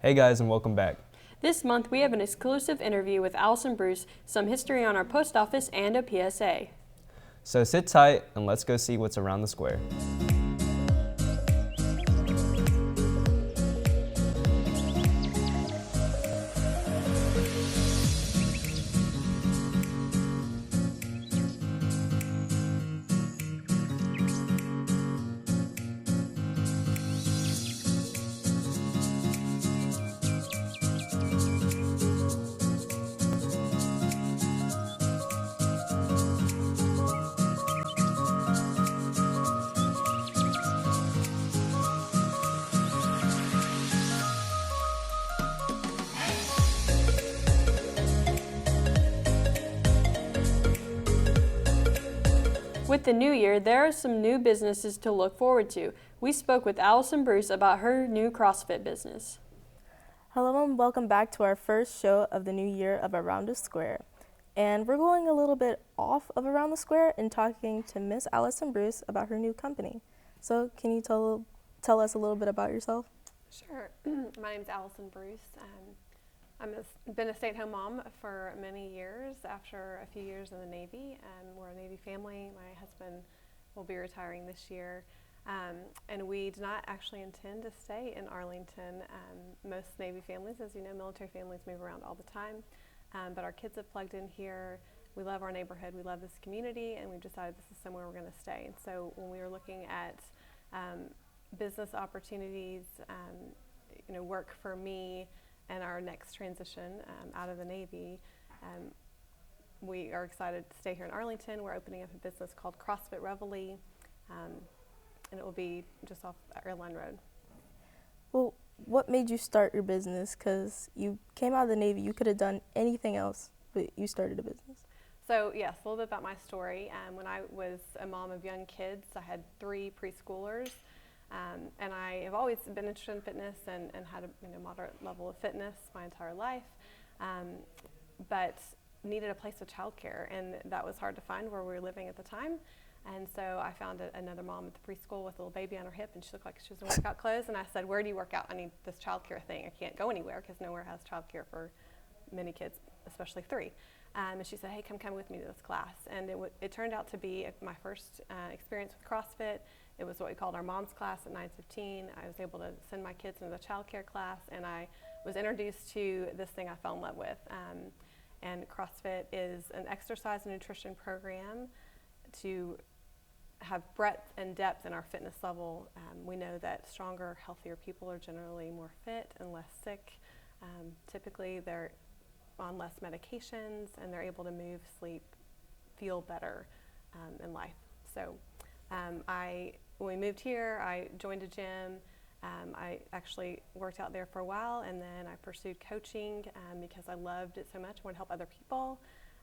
Hey guys, and welcome back. This month we have an exclusive interview with Allison Bruce, some history on our post office, and a PSA. So sit tight and let's go see what's around the square. With the new year, there are some new businesses to look forward to. We spoke with Allison Bruce about her new CrossFit business. Hello and welcome back to our first show of the new year of Around the Square. And we're going a little bit off of Around the Square and talking to Miss Allison Bruce about her new company. So can you tell us a little bit about yourself? Sure. My name is Allison Bruce. I've been a stay-at-home mom for many years after a few years in the Navy. We're a Navy family. My husband will be retiring this year. And we do not actually intend to stay in Arlington. Most Navy families, as you know, military families move around all the time. But our kids have plugged in here. We love our neighborhood. We love this community. And we've decided this is somewhere we're going to stay. And so when we were looking at business opportunities, work for me, and our next transition out of the Navy, we are excited to stay here in Arlington. We're opening up a business called CrossFit Reveille, and it will be just off Airline Road. Well, what made you start your business? Because you came out of the Navy, you could have done anything else, but you started a business. So yes, a little bit about my story. When I was a mom of young kids, I had 3 preschoolers. And I have always been interested in fitness and had a moderate level of fitness my entire life, but needed a place of childcare, and that was hard to find where we were living at the time. And so I found another mom at the preschool with a little baby on her hip, and she looked like she was in workout clothes. And I said, "Where do you work out? I need this childcare thing. I can't go anywhere because nowhere has childcare for many kids, especially 3." And she said, "Hey, come with me to this class." And it turned out to be my first experience with CrossFit. It was what we called our mom's class at 9:15. I was able to send my kids into the childcare class, and I was introduced to this thing I fell in love with. And CrossFit is an exercise and nutrition program to have breadth and depth in our fitness level. We know that stronger, healthier people are generally more fit and less sick. Typically, they're on less medications, and they're able to move, sleep, feel better in life. So when we moved here, I joined a gym. I actually worked out there for a while, and then I pursued coaching because I loved it so much. I wanted to help other people.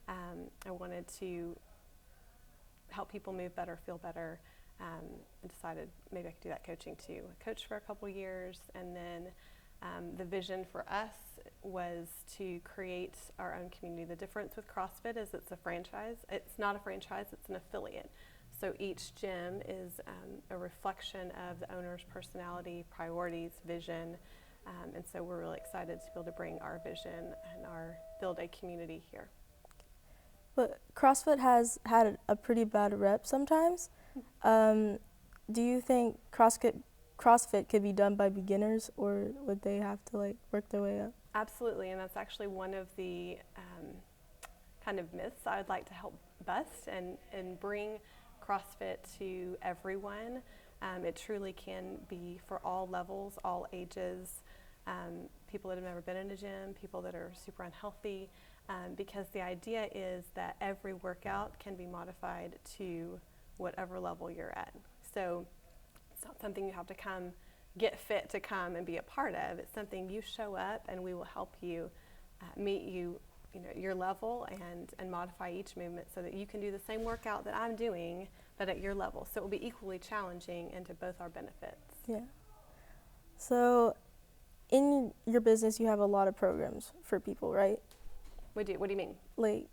I wanted to help people move better, feel better, and decided maybe I could do that coaching too. I coached for a couple years, and then the vision for us was to create our own community. The difference with CrossFit is it's a franchise. It's not a franchise, it's an affiliate. So each gym is a reflection of the owner's personality, priorities, vision, and so we're really excited to be able to bring our vision and build a community here. But CrossFit has had a pretty bad rep sometimes. Do you think CrossFit could be done by beginners, or would they have to work their way up? Absolutely, and that's actually one of the kind of myths I would like to help bust and bring CrossFit to everyone. It truly can be for all levels, all ages, people that have never been in a gym, people that are super unhealthy, because the idea is that every workout can be modified to whatever level you're at. So it's not something you have to get fit to come and be a part of. It's something you show up, and we will help you meet your level and modify each movement so that you can do the same workout that I'm doing, but at your level. So it will be equally challenging and to both our benefits. Yeah. So in your business, you have a lot of programs for people, right? We do. What do you mean? Like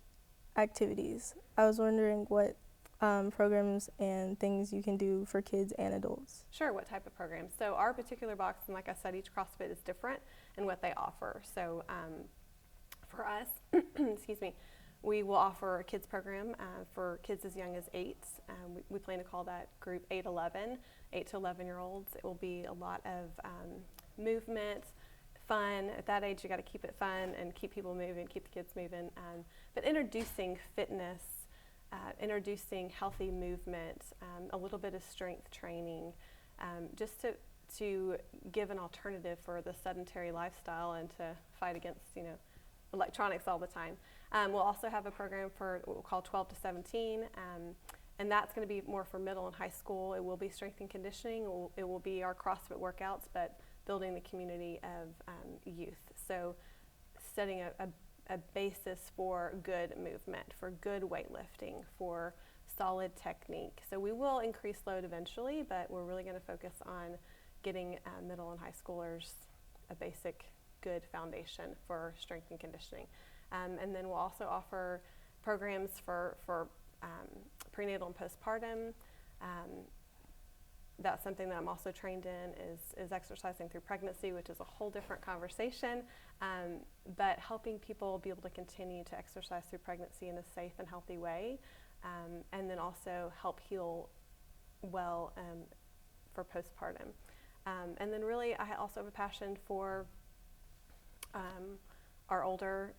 activities. I was wondering what programs and things you can do for kids and adults? Sure, what type of programs? So our particular box, and like I said, each CrossFit is different in what they offer. So for us, excuse me, we will offer a kids program for kids as young as 8. We plan to call that group 8-11, 8 to 11-year-olds. It will be a lot of movement, fun. At that age, you got to keep it fun and keep people moving, keep the kids moving. But introducing fitness, introducing healthy movement, a little bit of strength training, just to give an alternative for the sedentary lifestyle and to fight against, electronics all the time. We'll also have a program for what we'll call 12 to 17, and that's going to be more for middle and high school. It will be strength and conditioning. It will be our CrossFit workouts, but building the community of youth. So setting a basis for good movement, for good weightlifting, for solid technique. So we will increase load eventually, but we're really going to focus on getting middle and high schoolers a basic good foundation for strength and conditioning. And then we'll also offer programs for prenatal and postpartum. That's something that I'm also trained in is exercising through pregnancy, which is a whole different conversation, but helping people be able to continue to exercise through pregnancy in a safe and healthy way, and then also help heal well for postpartum. And then really I also have a passion for our older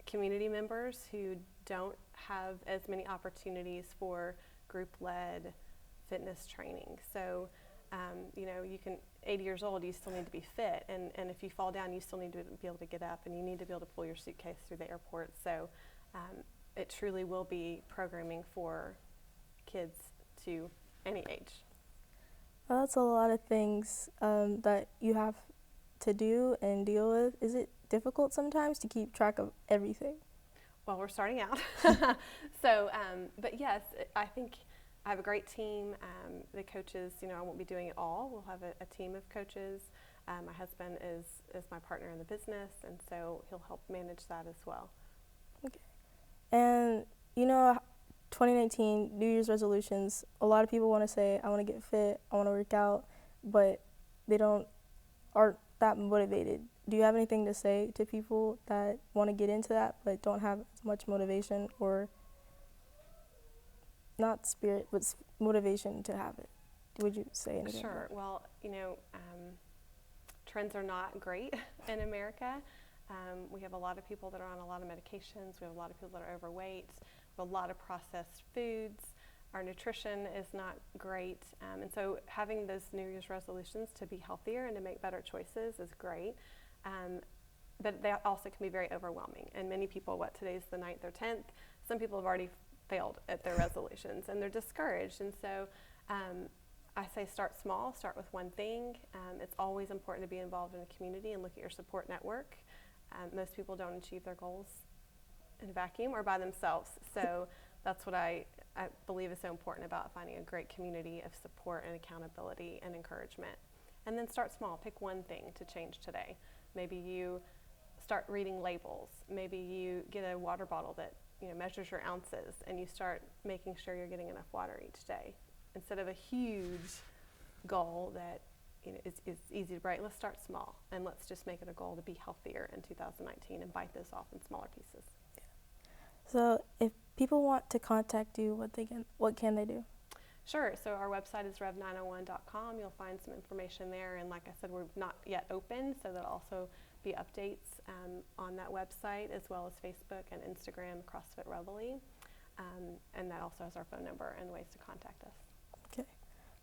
community members who don't have as many opportunities for group-led fitness training. So, you can, 80 years old, you still need to be fit. And if you fall down, you still need to be able to get up, and you need to be able to pull your suitcase through the airport. So it truly will be programming for kids to any age. Well, that's a lot of things that you have to do and deal with. Is it difficult sometimes to keep track of everything? Well, we're starting out. So, but yes, I think I have a great team. The coaches, I won't be doing it all. We'll have a team of coaches. My husband is my partner in the business, and so he'll help manage that as well. Okay. And 2019 New Year's resolutions, a lot of people want to say, I want to get fit, I want to work out, but they aren't that motivated. Do you have anything to say to people that want to get into that but don't have as much motivation, or not spirit, but motivation to have it? Would you say anything? Sure. Well, trends are not great in America. We have a lot of people that are on a lot of medications. We have a lot of people that are overweight. We have a lot of processed foods. Our nutrition is not great. And so having those New Year's resolutions to be healthier and to make better choices is great. But they also can be very overwhelming. And many people, today's the 9th or 10th, some people have already failed at their resolutions and they're discouraged. And so I say start small, start with one thing. It's always important to be involved in a community and look at your support network. Most people don't achieve their goals in a vacuum or by themselves. So that's what I believe is so important about finding a great community of support and accountability and encouragement. And then start small. Pick one thing to change today. Maybe you start reading labels. Maybe you get a water bottle that measures your ounces, and you start making sure you're getting enough water each day. Instead of a huge goal that is easy to break, let's start small, and let's just make it a goal to be healthier in 2019 and bite this off in smaller pieces. Yeah. So if people want to contact you, what can they do? Sure. So our website is rev901.com. You'll find some information there, and like I said, we're not yet open, so there'll also be updates on that website, as well as Facebook and Instagram, CrossFit Reveille, and that also has our phone number and ways to contact us. Okay.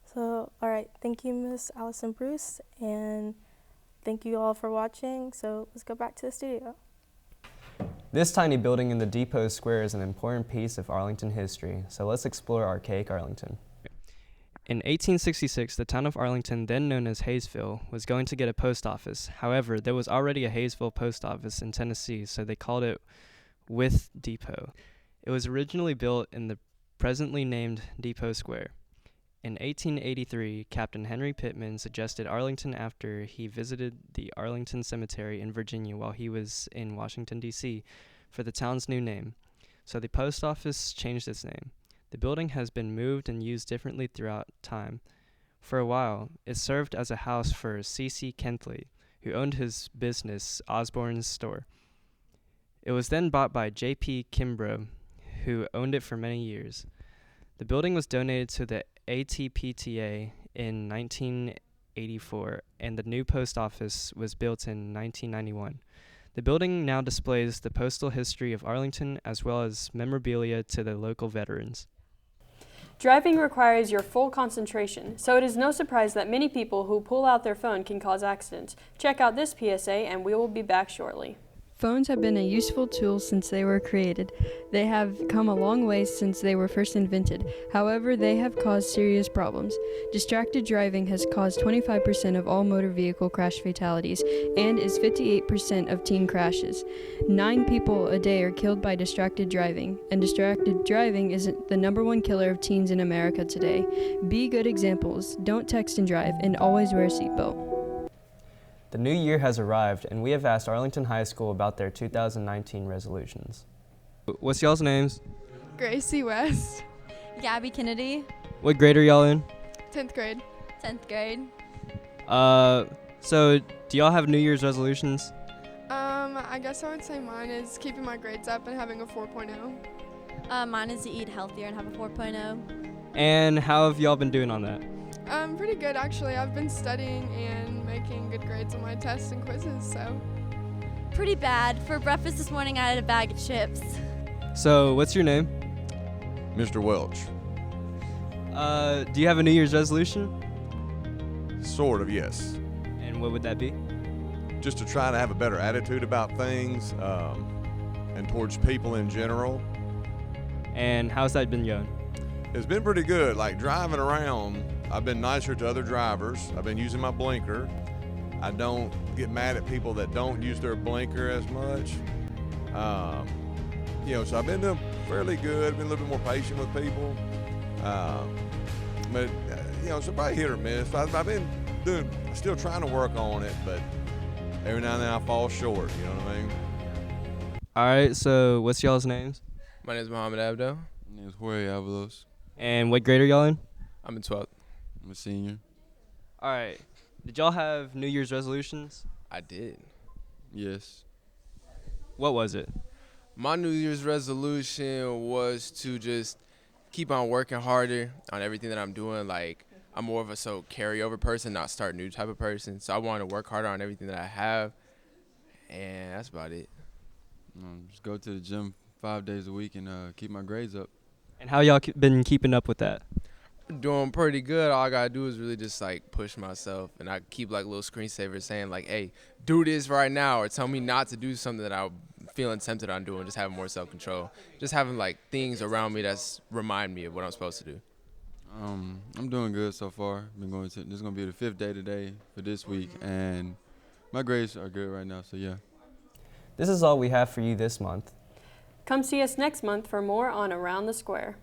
So, all right. Thank you, Miss Allison Bruce, and thank you all for watching. So let's go back to the studio. This tiny building in the Depot Square is an important piece of Arlington history, so let's explore archaic Arlington. In 1866, the town of Arlington, then known as Hayesville, was going to get a post office. However, there was already a Hayesville post office in Tennessee, so they called it With Depot. It was originally built in the presently named Depot Square. In 1883, Captain Henry Pittman suggested Arlington after he visited the Arlington Cemetery in Virginia while he was in Washington, D.C., for the town's new name. So the post office changed its name. The building has been moved and used differently throughout time. For a while, it served as a house for C.C. Kentley, who owned his business, Osborne's Store. It was then bought by J.P. Kimbrough, who owned it for many years. The building was donated to the ATPTA in 1984, and the new post office was built in 1991. The building now displays the postal history of Arlington as well as memorabilia to the local veterans. Driving requires your full concentration, so it is no surprise that many people who pull out their phone can cause accidents. Check out this PSA and we will be back shortly. Phones have been a useful tool since they were created. They have come a long way since they were first invented. However, they have caused serious problems. Distracted driving has caused 25% of all motor vehicle crash fatalities and is 58% of teen crashes. 9 people a day are killed by distracted driving, and distracted driving is the #1 killer of teens in America today. Be good examples. Don't text and drive, and always wear a seatbelt. The new year has arrived, and we have asked Arlington High School about their 2019 resolutions. What's y'all's names? Gracie West, Gabby Kennedy, What grade are y'all in? 10th grade. 10th grade. So do y'all have New Year's resolutions? I guess I would say mine is keeping my grades up and having a 4.0. Mine is to eat healthier and have a 4.0. And how have y'all been doing on that? Pretty good actually. I've been studying and making good grades on my tests and quizzes, so. Pretty bad. For breakfast this morning, I had a bag of chips. So what's your name? Mr. Welch. Do you have a New Year's resolution? Sort of, yes. And what would that be? Just to try to have a better attitude about things and towards people in general. And how's that been going? It's been pretty good. Like driving around, I've been nicer to other drivers. I've been using my blinker. I don't get mad at people that don't use their blinker as much. So I've been doing fairly good. Been a little bit more patient with people. But it's probably hit or miss. I've been still trying to work on it, but every now and then I fall short, you know what I mean? All right, so what's y'all's names? My name is Muhammad Abdo. My name is Jorge Avalos. And what grade are y'all in? I'm in 12th. I'm a senior. All right. Did y'all have New Year's resolutions? I did. Yes. What was it? My New Year's resolution was to just keep on working harder on everything that I'm doing. Like, I'm more of a carryover person, not start new type of person. So I want to work harder on everything that I have, and that's about it. Just go to the gym 5 days a week and keep my grades up. And how y'all been keeping up with that? Doing pretty good. All I gotta do is really just push myself, and I keep little screensavers saying hey, do this right now, or tell me not to do something that I'm feeling tempted on doing. Just having more self-control, just having things around me that's remind me of what I'm supposed to do. I'm doing good so far. This is gonna be the 5th day today for this week, and my grades are good right now. So yeah. This is all we have for you this month. Come see us next month for more on Around the Square.